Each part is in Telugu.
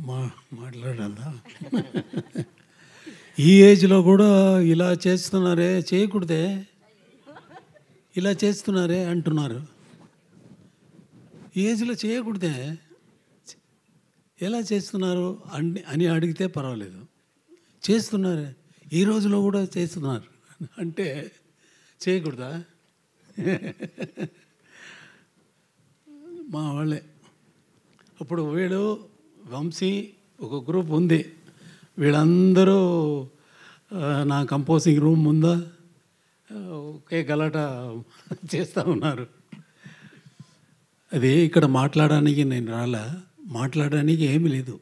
మా మాట్లాడాలా? ఈ ఏజ్లో కూడా ఇలా చేస్తున్నారే, చేయకూడదే, ఇలా చేస్తున్నారే అంటున్నారు. ఈ ఏజ్లో చేయకూడదే, ఎలా చేస్తున్నారు అని అడిగితే పర్వాలేదు. చేస్తున్నారే, ఈ రోజులో కూడా చేస్తున్నారు అంటే చేయకూడదా? మా వాళ్ళే. అప్పుడు వీడు వంశీ ఒక గ్రూప్ ఉంది, వీళ్ళందరూ నా కంపోజింగ్ రూమ్ ముందా ఒకే గలాట చేస్తూ ఉన్నారు. అది ఇక్కడ మాట్లాడడానికి నేను రాలా, మాట్లాడడానికి ఏమీ లేదు.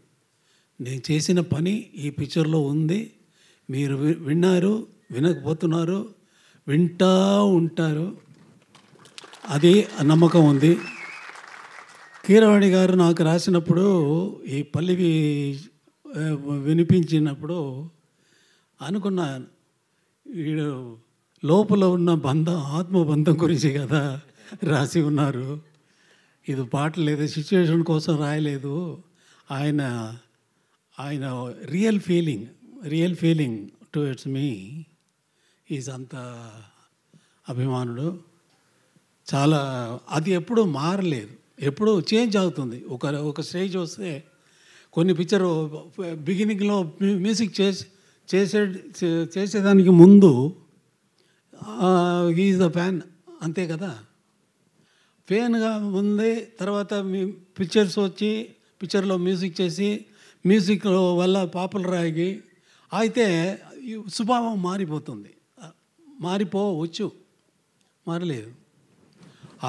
నేను చేసిన పని ఈ పిక్చర్లో ఉంది. మీరు విన్నారు, వినకపోతున్నారు, వింటూ ఉంటారు, అది నమ్మకం ఉంది. కీరవాణి గారు నాకు రాసినప్పుడు ఈ పల్లవి వినిపించినప్పుడు అనుకున్నాను, వీడు లోపల ఉన్న బంధం, ఆత్మబంధం గురించి కదా రాసి ఉన్నారు. ఇది పాట లేదు, సిచ్యువేషన్ కోసం రాయలేదు. ఆయన ఆయన real feeling towards me is అంత అభిమానుడు. చాలా అది ఎప్పుడూ మారలేదు, ఎప్పుడూ చేంజ్ అవుతుంది. ఒక స్టేజ్ వస్తే కొన్ని పిక్చరు బిగినింగ్లో మ్యూజిక్ చేసేదానికి ముందు ఈజ్ ద ఫ్యాన్, అంతే కదా. ఫ్యాన్గా ఉంది, తర్వాత పిక్చర్స్ వచ్చి పిక్చర్లో మ్యూజిక్ చేసి మ్యూజిక్ వల్ల పాపులర్ అయ్యి అయితే స్వభావం మారిపోతుంది. మారిపోవచ్చు, మారలేదు.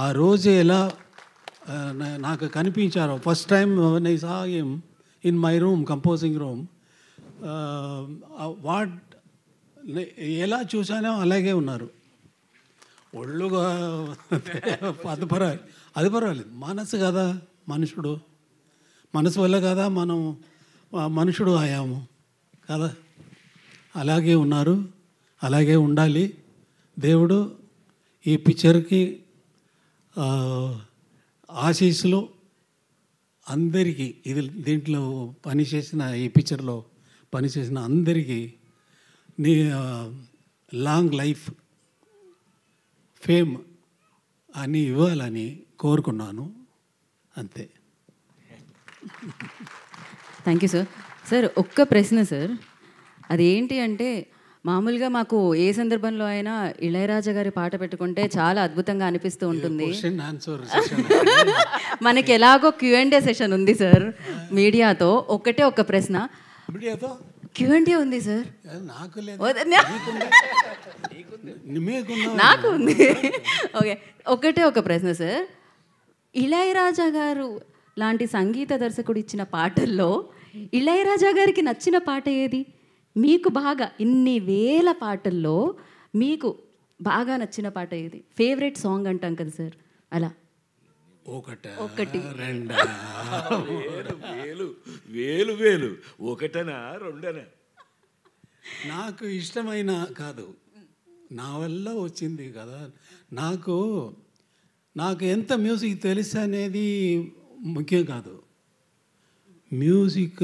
ఆ రోజు ఎలా నాకు కనిపించారో, first time I saw him in my room, composing room, ఎలా చూసానో అలాగే ఉన్నారు. ఒళ్ళుగా అది పర్వాలేదు. మనసు కదా, మనసు వల్ల కదా మనం మనుషుడు అయ్యాము కదా. అలాగే ఉన్నారు, అలాగే ఉండాలి. దేవుడు ఈ పిక్చర్కి ఆశీస్సులు అందరికీ, దీంట్లో పనిచేసిన, ఈ పిక్చర్లో పనిచేసిన అందరికీ నీ లాంగ్ లైఫ్, ఫేమ్ అని ఇవ్వాలని కోరుకున్నాను, అంతే. Thank you sir. సార్ ఒక్క ప్రశ్న సార్, అదేంటి అంటే మామూలుగా మాకు ఏ సందర్భంలో అయినా ఇళయరాజా గారి పాట పెట్టుకుంటే చాలా అద్భుతంగా అనిపిస్తూ ఉంటుంది. మనకి ఎలాగో Q&A సెషన్ ఉంది సార్ మీడియాతో. ఒకటే ఒక ప్రశ్న, Q&A ఉంది సార్, నాకు ఉంది. ఓకే, ఒకటే ఒక ప్రశ్న సార్, ఇళయరాజా గారు లాంటి సంగీత దర్శకుడు ఇచ్చిన పాటల్లో ఇళయరాజా గారికి నచ్చిన పాట ఏది? మీకు బాగా, ఇన్ని వేల పాటల్లో మీకు బాగా నచ్చిన పాట ఏది? ఫేవరెట్ సాంగ్ అంటాం కదా సార్, అలా ఒకటి వేలు ఒకటనా రెండనా? నాకు ఇష్టమైన కాదు, నా వల్ల వచ్చింది కదా. నాకు ఎంత మ్యూజిక్ తెలుసు అనేది ముఖ్యం కాదు. మ్యూజిక్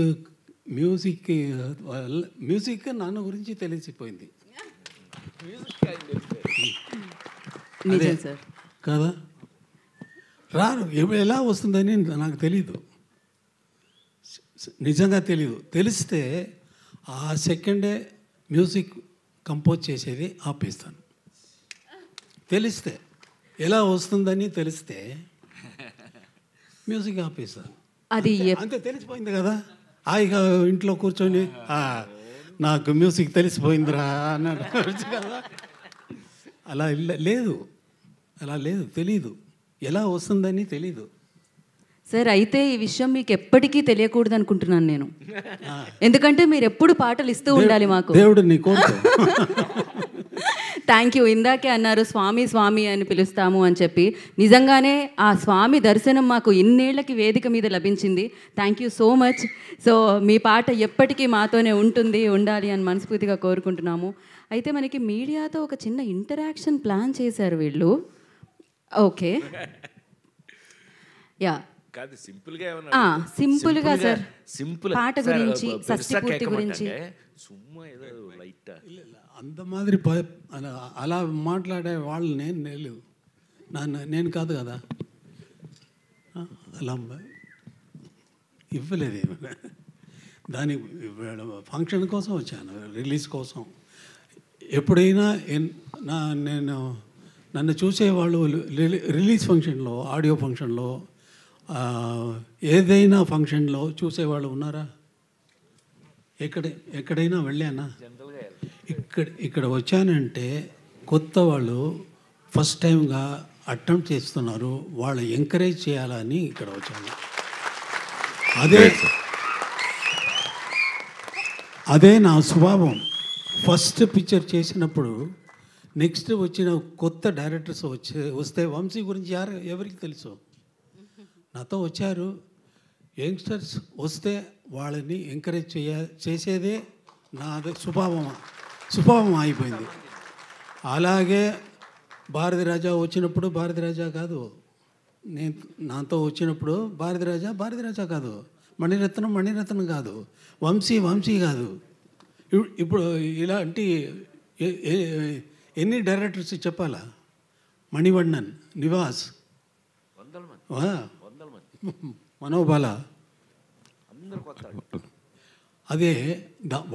నన్ను గురించి తెలిసిపోయింది కదా. ఎలా వస్తుందని నాకు తెలీదు, నిజంగా తెలీదు. తెలిస్తే ఆ సెకండే మ్యూజిక్ కంపోజ్ చేసేది ఆపేస్తాను. తెలిస్తే, ఎలా వస్తుందని తెలిస్తే మ్యూజిక్ ఆపేస్తాను. అది అంతే, తెలిసిపోయింది కదా. హాయిగా ఇంట్లో కూర్చొని నాకు మ్యూజిక్ తెలిసిపోయిందిరా అన్నాడు కదా. అలా లేదు, తెలీదు, ఎలా వస్తుందని తెలీదు సార్. అయితే ఈ విషయం మీకు ఎప్పటికీ తెలియకూడదు అనుకుంటున్నాను నేను, ఎందుకంటే మీరు ఎప్పుడు పాటలు ఇస్తూ ఉండాలి మాకు. దేవుడు నీ కోరుకో. Thank you. ఇందాకే అన్నారు స్వామి అని పిలుస్తాము అని చెప్పి, నిజంగానే ఆ స్వామి దర్శనం మాకు ఇన్నేళ్లకి వేదిక మీద లభించింది. Thank you so much. So మీ పాట ఎప్పటికీ మాతోనే ఉండాలి అని మనస్ఫూర్తిగా కోరుకుంటున్నాము. అయితే మనకి మీడియాతో ఒక చిన్న ఇంటరాక్షన్ ప్లాన్ చేశారు వీళ్ళు. ఓకే, యా, కాదు సింపుల్గా సింపుల్గా సార్ సింపుల్ పాట గురించి షష్ఠి పూర్తి గురించి సుమ్మా ఏదో లైట్ అంత మాదిరి అలా మాట్లాడే వాళ్ళు నేను కాదు కదా, అలా ఇవ్వలేదు ఏమైనా. దానికి ఫంక్షన్ కోసం వచ్చాను, రిలీజ్ కోసం. ఎప్పుడైనా నన్ను చూసేవాళ్ళు రిలీజ్ ఫంక్షన్లో, ఆడియో ఫంక్షన్లో, ఏదైనా ఫంక్షన్లో చూసేవాళ్ళు ఉన్నారా? ఎక్కడైనా వెళ్ళానా? ఇక్కడ వచ్చానంటే కొత్త వాళ్ళు ఫస్ట్ టైంగా అటెంప్ట్ చేస్తున్నారు, వాళ్ళు ఎంకరేజ్ చేయాలని ఇక్కడ వచ్చాను. అదే నా స్వభావం. ఫస్ట్ పిక్చర్ చేసినప్పుడు నెక్స్ట్ వచ్చిన కొత్త డైరెక్టర్స్ వస్తే వంశీ గురించి ఎవరికి తెలుసు? నాతో వచ్చారు యంగ్స్టర్స్, వస్తే వాళ్ళని ఎంకరేజ్ చేసేదే నా స్వభావం అయిపోయింది. అలాగే భారతిరాజా వచ్చినప్పుడు భారతిరాజా కాదు, నాతో వచ్చినప్పుడు భారతిరాజా కాదు, మణిరత్నం కాదు, వంశీ కాదు. ఇప్పుడు ఇలాంటి ఎన్ని డైరెక్టర్స్ చెప్పాలా? మణివண்ணన్, నివాస్, మనోబాల, అదే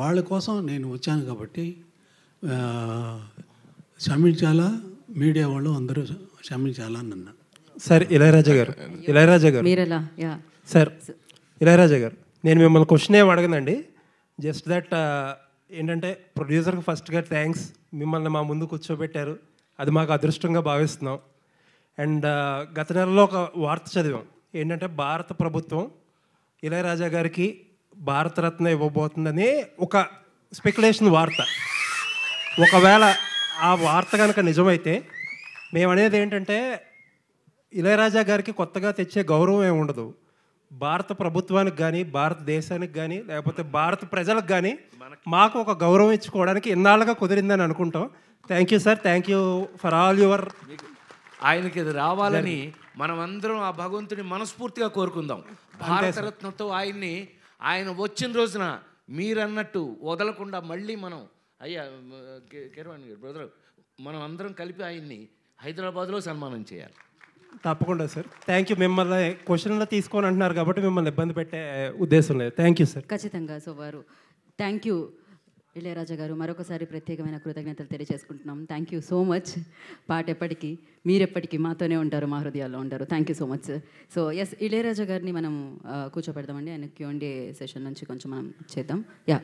వాళ్ళ కోసం నేను వచ్చాను కాబట్టి క్షమించాలా, మీడియా వాళ్ళు అందరూ క్షమించాలా అని అన్నా. సార్ ఇళయరాజా గారు సార్, ఇళయరాజా గారు, నేను మిమ్మల్ని క్వశ్చన్ ఏమి అడగనండి. జస్ట్ దట్ ఏంటంటే ప్రొడ్యూసర్కి ఫస్ట్గా థ్యాంక్స్, మిమ్మల్ని మా ముందు కూర్చోబెట్టారు, అది మాకు అదృష్టంగా భావిస్తున్నాం. అండ్ గత నెలలో ఒక వార్త చదివాం, ఏంటంటే భారత ప్రభుత్వం ఇళయరాజా గారికి భారతరత్న ఇవ్వబోతుందని ఒక స్పెక్యులేషన్ వార్త. ఒకవేళ ఆ వార్త కనుక నిజమైతే మేము అనేది ఏంటంటే ఇళయరాజా గారికి కొత్తగా తెచ్చే గౌరవం ఏమి ఉండదు, భారత ప్రభుత్వానికి కానీ, భారతదేశానికి కానీ, లేకపోతే భారత ప్రజలకు కానీ మాకు ఒక గౌరవం ఇచ్చుకోవడానికి ఇన్నాళ్ళుగా కుదిరిందని అనుకుంటాం. Thank you sir, thank you for all your. ఆయనకి ఇది రావాలని మనం అందరం ఆ భగవంతుని మనస్ఫూర్తిగా కోరుకుందాం. భారతరత్నతో ఆయన వచ్చిన రోజున మీరన్నట్టు వదలకుండా మళ్ళీ మనం కిరవాణి గారు బ్రదర్, మనం అందరం కలిపి ఆయన్ని హైదరాబాద్లో సన్మానం చేయాలి. తప్పకుండా సార్, థ్యాంక్ యూ. మిమ్మల్ని క్వశ్చన్లో తీసుకొని అంటున్నారు కాబట్టి మిమ్మల్ని ఇబ్బంది పెట్టే ఉద్దేశం లేదు. Thank you sir. ఖచ్చితంగా. సో వారు థ్యాంక్ యూ ఇళయరాజా గారు, మరొకసారి ప్రత్యేకమైన కృతజ్ఞతలు తెలియజేసుకుంటున్నాం. Thank you so much. పాట ఎప్పటికీ మీరెప్పటికీ మాతోనే ఉంటారు, మా హృదయాల్లో ఉంటారు. Thank you so much. So yes, Ilaiyaraaja గారిని మనం కూర్చోపెడదామండి. ఆయన Q&A సెషన్ నుంచి కొంచెం మనం చేద్దాం. యా.